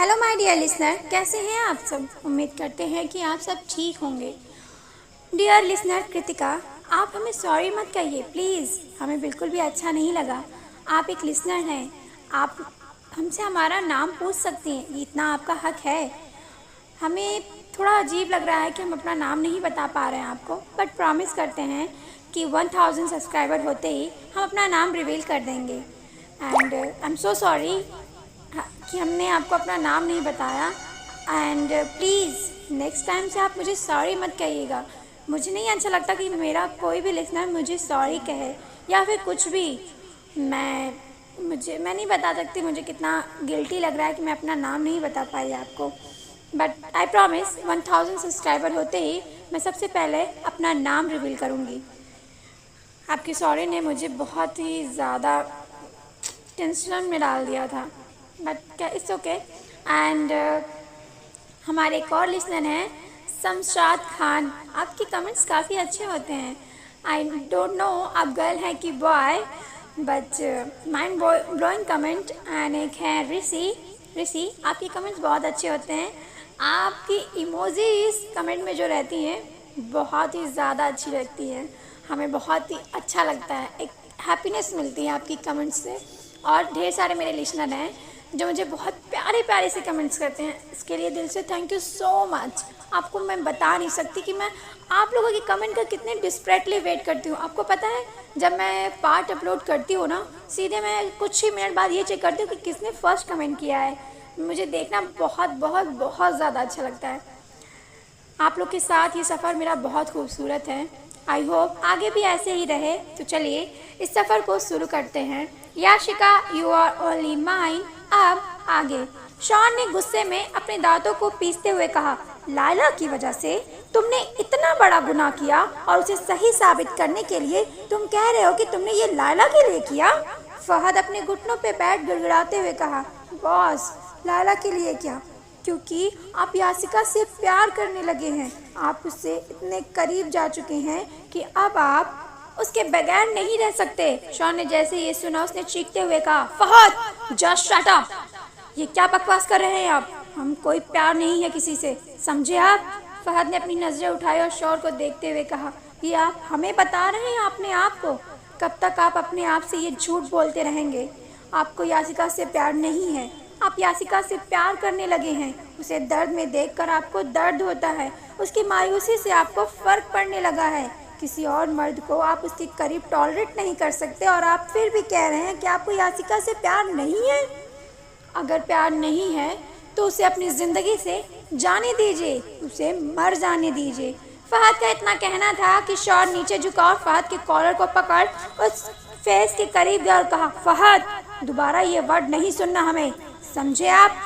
Hello my dear listener, कैसे हैं आप सब। उम्मीद करते हैं कि आप सब ठीक होंगे। डियर लिसनर कृतिका, आप हमें सॉरी मत कहिए प्लीज़, हमें बिल्कुल भी अच्छा नहीं लगा। आप एक लिसनर हैं, आप हमसे हमारा नाम पूछ सकती हैं, ये इतना आपका हक है। हमें थोड़ा अजीब लग रहा है कि हम अपना नाम नहीं बता पा रहे हैं आपको, बट प्रॉमिस करते हैं कि 1000 सब्सक्राइबर होते ही हम अपना नाम रिवील कर देंगे। And I am so sorry कि हमने आपको अपना नाम नहीं बताया। एंड प्लीज़ नेक्स्ट टाइम से आप मुझे सॉरी मत कहिएगा। मुझे नहीं अच्छा लगता कि मेरा कोई भी लिसनर मुझे सॉरी कहे या फिर कुछ भी। मैं नहीं बता सकती मुझे कितना गिल्टी लग रहा है कि मैं अपना नाम नहीं बता पाई आपको। बट आई प्रॉमिस 1000 सब्सक्राइबर होते ही मैं सबसे पहले अपना नाम रिवील करूँगी। आपकी सॉरी ने मुझे बहुत ही ज़्यादा टेंशन में डाल दिया था, बट क्या इट्स ओके। एंड हमारे एक और लिसनर हैं शमशाद खान, आपके कमेंट्स काफ़ी अच्छे होते हैं। आई डोंट नो आप गर्ल हैं कि boy, but mind blowing comment. And एक है ऋषि, आपके कमेंट्स बहुत अच्छे होते हैं। आपकी इमोजीज कमेंट में जो रहती हैं बहुत ही ज़्यादा अच्छी लगती हैं, हमें बहुत ही अच्छा लगता है, एक हैप्पीनेस मिलती है आपकी कमेंट्स से। और ढेर सारे मेरे लिसनर हैं जो मुझे बहुत प्यारे प्यारे से कमेंट्स करते हैं, इसके लिए दिल से थैंक यू सो मच। आपको मैं बता नहीं सकती कि मैं आप लोगों की कमेंट का कितने डिस्परेटली वेट करती हूँ। आपको पता है जब मैं पार्ट अपलोड करती हूँ ना, सीधे मैं कुछ ही मिनट बाद ये चेक करती हूँ कि किसने फर्स्ट कमेंट किया है। मुझे देखना बहुत बहुत बहुत ज़्यादा अच्छा लगता है। आप लोग के साथ ये सफ़र मेरा बहुत खूबसूरत है। आई होप आगे भी ऐसे ही रहे। तो चलिए इस सफ़र को शुरू करते हैं। Yashika you are only mine. अब आगे। शॉन ने गुस्से में अपने दांतों को पीसते हुए कहा, लायला की वजह से तुमने इतना बड़ा गुनाह किया और उसे सही साबित करने के लिए तुम कह रहे हो कि तुमने ये लायला के लिए किया। फहद अपने घुटनों पे बैठ गिड़गिड़ाते हुए कहा, बॉस लायला के लिए क्या? क्योंकि आप याशिका से प्यार करने लगे हैं। आप उससे इतने करीब जा चुके हैं कि अब आप उसके बगैर नहीं रह सकते। शॉन ने जैसे ये सुना उसने चीखते हुए कहा, फहद जस्ट शट अप। ये क्या बकवास कर रहे हैं आप? हम कोई प्यार नहीं है किसी से, समझे आप? फहद ने अपनी नजरें उठाई और शौर को देखते हुए कहा, ये आप हमें बता रहे हैं अपने आप को? कब तक आप अपने आप से ये झूठ बोलते रहेंगे? आपको याशिका से प्यार नहीं है, आप याशिका से प्यार करने लगे हैं। उसे दर्द में देखकर आपको दर्द होता है, उसकी मायूसी से आपको फर्क पड़ने लगा है। किसी और मर्द को आप उसके करीब टॉलरेट नहीं कर सकते और आप फिर भी कह रहे हैं कि आपको याशिका से प्यार नहीं है। अगर प्यार नहीं है तो उसे अपनी ज़िंदगी से जाने दीजिए, उसे मर जाने दीजिए। फहद का इतना कहना था कि शौर नीचे झुका और फहद के कॉलर को पकड़ उस फेस के करीब गया और कहा, फहद दोबारा ये वर्ड नहीं सुनना हमें, समझे आप?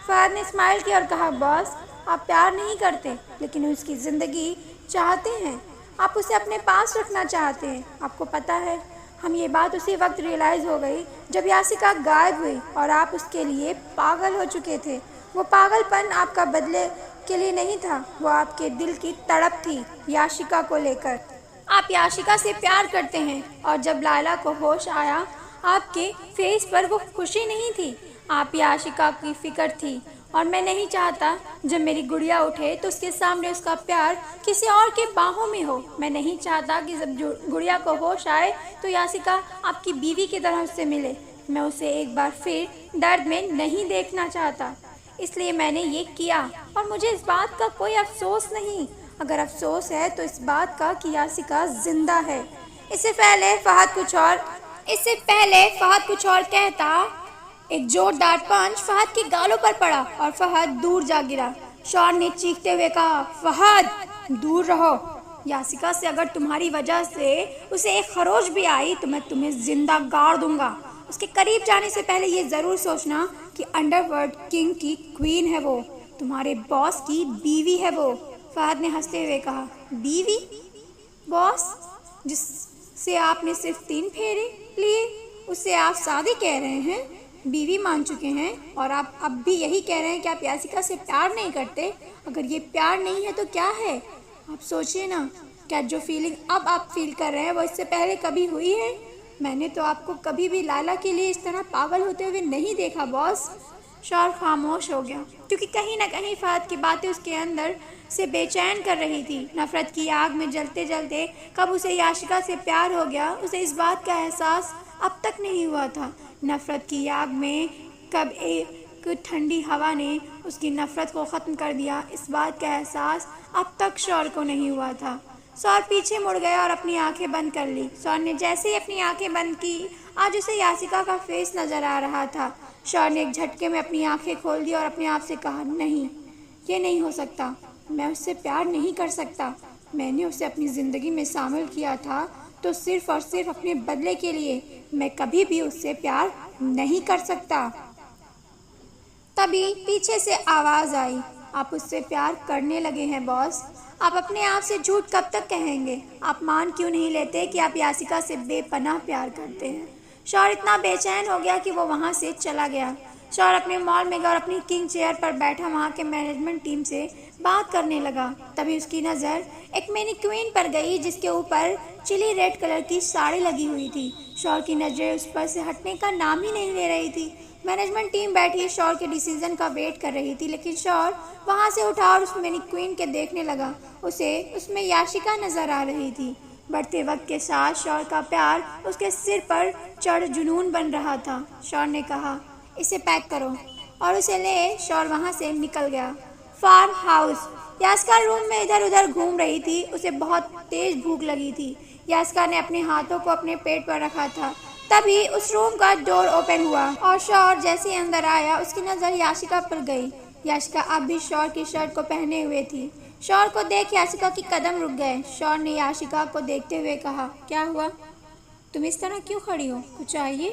फहद ने स्माइल किया और कहा, बॉस आप प्यार नहीं करते लेकिन उसकी ज़िंदगी चाहते हैं, आप उसे अपने पास रखना चाहते हैं। आपको पता है हम ये बात उसी वक्त रियलाइज़ हो गई जब याशिका गायब हुई और आप उसके लिए पागल हो चुके थे। वो पागलपन आपका बदले के लिए नहीं था, वो आपके दिल की तड़प थी याशिका को लेकर। आप याशिका से प्यार करते हैं और जब लायला को होश आया आपके फेस पर वो खुशी नहीं थी, आप याशिका की फिक्र थी। और मैं नहीं चाहता जब मेरी गुड़िया उठे तो उसके सामने उसका प्यार किसी और के बाहों में हो। मैं नहीं चाहता कि जब गुड़िया को होश आए तो याशिका आपकी बीवी की तरह उससे मिले। मैं उसे एक बार फिर दर्द में नहीं देखना चाहता, इसलिए मैंने ये किया और मुझे इस बात का कोई अफसोस नहीं। अगर अफसोस है तो इस बात का कि याशिका जिंदा है। इससे पहले फहद कुछ और कहता, एक जोरदार पंच फहद के गालों पर पड़ा और फहद दूर जा गिरा। शौन ने चीखते हुए कहा, फहद दूर रहो, याशिका से अगर तुम्हारी वजह से उसे एक खरोच भी आई तो मैं तुम्हें जिंदा गाड़ दूंगा। उसके करीब जाने से पहले ये जरूर सोचना कि अंडरवर्ल्ड किंग की क्वीन है वो, तुम्हारे बॉस की बीवी है वो। फहद ने हंसते हुए कहा, बीवी? बॉस जिससे आपने सिर्फ 3 फेरे लिए उससे आप शादी कह रहे हैं, बीवी मान चुके हैं और आप अब भी यही कह रहे हैं कि आप याशिका से प्यार नहीं करते। अगर ये प्यार नहीं है तो क्या है? आप सोचिए ना, क्या जो फीलिंग अब आप फील कर रहे हैं वो इससे पहले कभी हुई है? मैंने तो आपको कभी भी लायला के लिए इस तरह पागल होते हुए नहीं देखा बॉस। शौर खामोश हो गया क्योंकि कहीं ना कहीं फहद की बातें उसके अंदर से बेचैन कर रही थी। नफरत की आग में जलते जलते कब उसे याशिका से प्यार हो गया, उसे इस बात का एहसास अब तक नहीं हुआ था। नफरत की आग में कब एक ठंडी हवा ने उसकी नफरत को ख़त्म कर दिया, इस बात का एहसास अब तक शौर को नहीं हुआ था। शौर पीछे मुड़ गया और अपनी आंखें बंद कर ली। शौर ने जैसे ही अपनी आंखें बंद की, आज उसे याशिका का फेस नज़र आ रहा था। शौर ने एक झटके में अपनी आंखें खोल दी और अपने आप से कहा, नहीं, ये नहीं हो सकता। मैं उससे प्यार नहीं कर सकता। मैंने उसे अपनी ज़िंदगी में शामिल किया था तो सिर्फ और सिर्फ अपने बदले के लिए। मैं कभी भी उससे प्यार नहीं कर सकता। तभी पीछे से आवाज़ आई, आप उससे प्यार करने लगे हैं बॉस। आप अपने आप से झूठ कब तक कहेंगे? आप मान क्यों नहीं लेते कि आप याशिका से बेपनाह प्यार करते हैं? शौर इतना बेचैन हो गया कि वो वहाँ से चला गया। शौर अपने मॉल में गया और अपनी किंग चेयर पर बैठा वहाँ के मैनेजमेंट टीम से बात करने लगा। तभी उसकी नज़र एक मैनीक्वीन पर गई जिसके ऊपर चिली रेड कलर की साड़ी लगी हुई थी। शौर की नज़रें उस पर से हटने का नाम ही नहीं ले रही थी। मैनेजमेंट टीम बैठी शौर के डिसीजन का वेट कर रही थी, लेकिन शौर वहाँ से उठा और उस मैनीक्वीन के देखने लगा। उसे उसमें याशिका नज़र आ रही थी। बढ़ते वक्त के साथ शौर का प्यार उसके सिर पर चढ़ जुनून बन रहा था। शौर ने कहा, इसे पैक करो, और उसे ले शौर वहाँ से निकल गया। Farm house. याशिका रूम में इधर उधर घूम रही थी। उसे बहुत तेज भूख लगी थी। याशिका ने अपने हाथों को अपने पेट पर रखा था। तभी उस रूम का डोर ओपन हुआ और शौर जैसे ही अंदर आया उसकी नज़र याशिका पर गई। याशिका अब भी शौर की शर्ट को पहने हुए थी। शौर को देख याशिका की कदम रुक गए। शौर ने याशिका को देखते हुए कहा, क्या हुआ? तुम इस तरह क्यों खड़ी हो? कुछ चाहिए?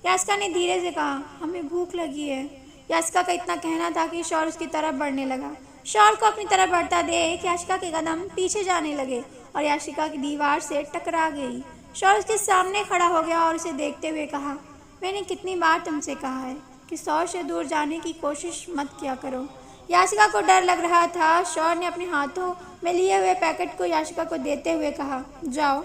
याशिका ने धीरे से कहा, हमें भूख लगी है। याशिका का इतना कहना था कि शौर उसकी तरफ बढ़ने लगा। शौर को अपनी तरफ बढ़ता देख याशिका के कदम पीछे जाने लगे और याशिका की दीवार से टकरा गई। शौर उसके सामने खड़ा हो गया और उसे देखते हुए कहा, मैंने कितनी बार तुमसे कहा है कि शौर से दूर जाने की कोशिश मत किया करो। याशिका को डर लग रहा था। शौर ने अपने हाथों में लिए हुए पैकेट को याशिका को देते हुए कहा, जाओ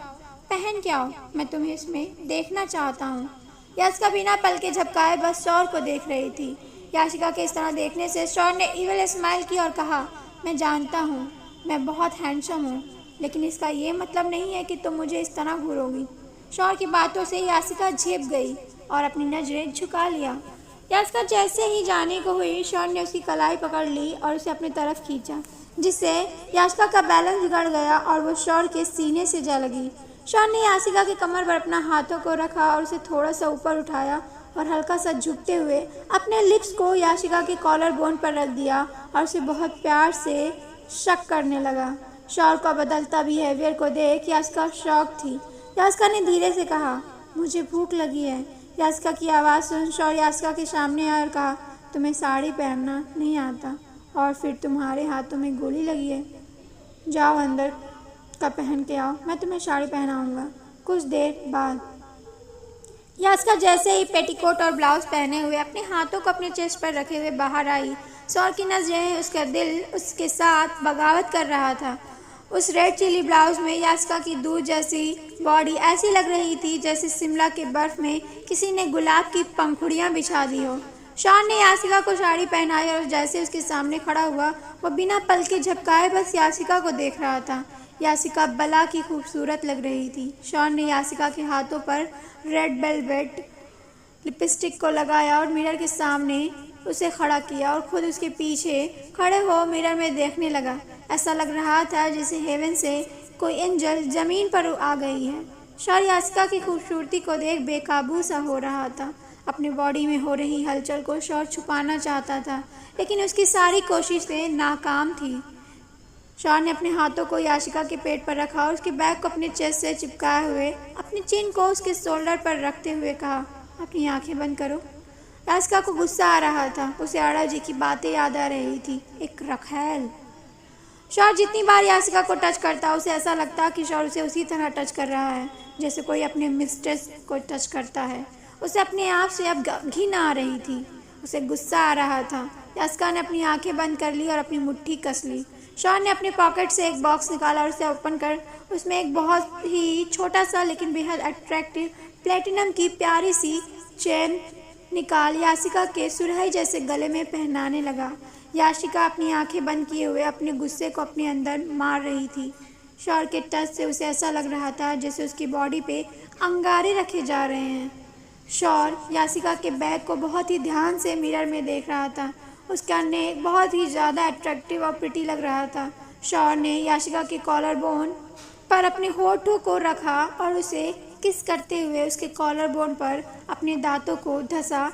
पहन के आओ, मैं तुम्हें इसमें देखना चाहता हूँ। याशिका बिना पल के झपकाए बस शौर को देख रही थी। याशिका के इस तरह देखने से शौर ने इविल स्माइल की और कहा, मैं जानता हूँ मैं बहुत हैंडसम हूँ, लेकिन इसका ये मतलब नहीं है कि तुम मुझे इस तरह घूरोगी। शौर की बातों से याशिका झेप गई और अपनी नज़रें झुका लिया। याशिका जैसे ही जाने को हुई, शौर ने उसकी कलाई पकड़ ली और उसे अपनी तरफ खींचा, जिससे याशिका का बैलेंस बिगड़ गया और वो शौर के सीने से जा लगी। शौर ने याशिका के कमर पर अपना हाथों को रखा और उसे थोड़ा सा ऊपर उठाया और हल्का सा झुकते हुए अपने लिप्स को याशिका के कॉलर बोन पर रख दिया और उसे बहुत प्यार से शक करने लगा। शौर का बदलता बिहेवियर को देख याशिका शॉक थी। याशिका ने धीरे से कहा, मुझे भूख लगी है। याशिका की आवाज़ सुन शौर याशिका के सामने आया और कहा, तुम्हें साड़ी पहनना नहीं आता और फिर तुम्हारे हाथों में गोली लगी है। जाओ अंदर का पहन के आओ, मैं तुम्हें साड़ी पहनाऊंगा। कुछ देर बाद याशिका जैसे ही पेटीकोट और ब्लाउज पहने हुए अपने हाथों को अपने चेस्ट पर रखे हुए बाहर आई। शौर की नज़रें, उसका दिल उसके साथ बगावत कर रहा था। उस रेड चिली ब्लाउज में याशिका की दूध जैसी बॉडी ऐसी लग रही थी जैसे शिमला के बर्फ में किसी ने गुलाब की पंखुड़ियाँ बिछा दी हो। शौर ने याशिका को साड़ी पहनाई और जैसे उसके सामने खड़ा हुआ वो बिना पल के झपकाए बस याशिका को देख रहा था। याशिका बला की खूबसूरत लग रही थी। शौर ने याशिका के हाथों पर रेड वेलवेट लिपस्टिक को लगाया और मिरर के सामने उसे खड़ा किया और खुद उसके पीछे खड़े हो मिरर में देखने लगा। ऐसा लग रहा था जैसे हेवन से कोई एंजल ज़मीन पर आ गई है। शौर याशिका की खूबसूरती को देख बेकाबू सा हो रहा था। अपनी बॉडी में हो रही हलचल को शौर छुपाना चाहता था, लेकिन उसकी सारी कोशिशें नाकाम थी। शौर ने अपने हाथों को याशिका के पेट पर रखा और उसके बैग को अपने चेस्ट से चिपकाए हुए अपनी चिन को उसके शोल्डर पर रखते हुए कहा, अपनी आंखें बंद करो। याशिका को गुस्सा आ रहा था। उसे आड़ा जी की बातें याद आ रही थी। एक रखैल। शौर जितनी बार याशिका को टच करता उसे ऐसा लगता कि शौर उसे उसी तरह टच कर रहा है जैसे कोई अपने मिस्ट्रेस को टच करता है। उसे अपने आप से अब घिन आ रही थी। उसे गुस्सा आ रहा था। याशिका ने अपनी आंखें बंद कर ली और अपनी मुट्ठी कस ली। शौर ने अपने पॉकेट से एक बॉक्स निकाला और उसे ओपन कर उसमें एक बहुत ही छोटा सा लेकिन बेहद अट्रैक्टिव प्लेटिनम की प्यारी सी चेन निकाल याशिका के सुरही जैसे गले में पहनाने लगा। याशिका अपनी आंखें बंद किए हुए अपने गुस्से को अपने अंदर मार रही थी। शौर के टच से उसे ऐसा लग रहा था जैसे उसकी बॉडी पे अंगारे रखे जा रहे हैं। शौर याशिका के बैग को बहुत ही ध्यान से मिरर में देख रहा था। उसका नेक बहुत ही ज़्यादा अट्रैक्टिव और प्रिटी लग रहा था। शौर ने याशिका के कॉलर बोन पर अपने होठों को रखा और उसे किस करते हुए उसके कॉलर बोन पर अपने दांतों को धंसा।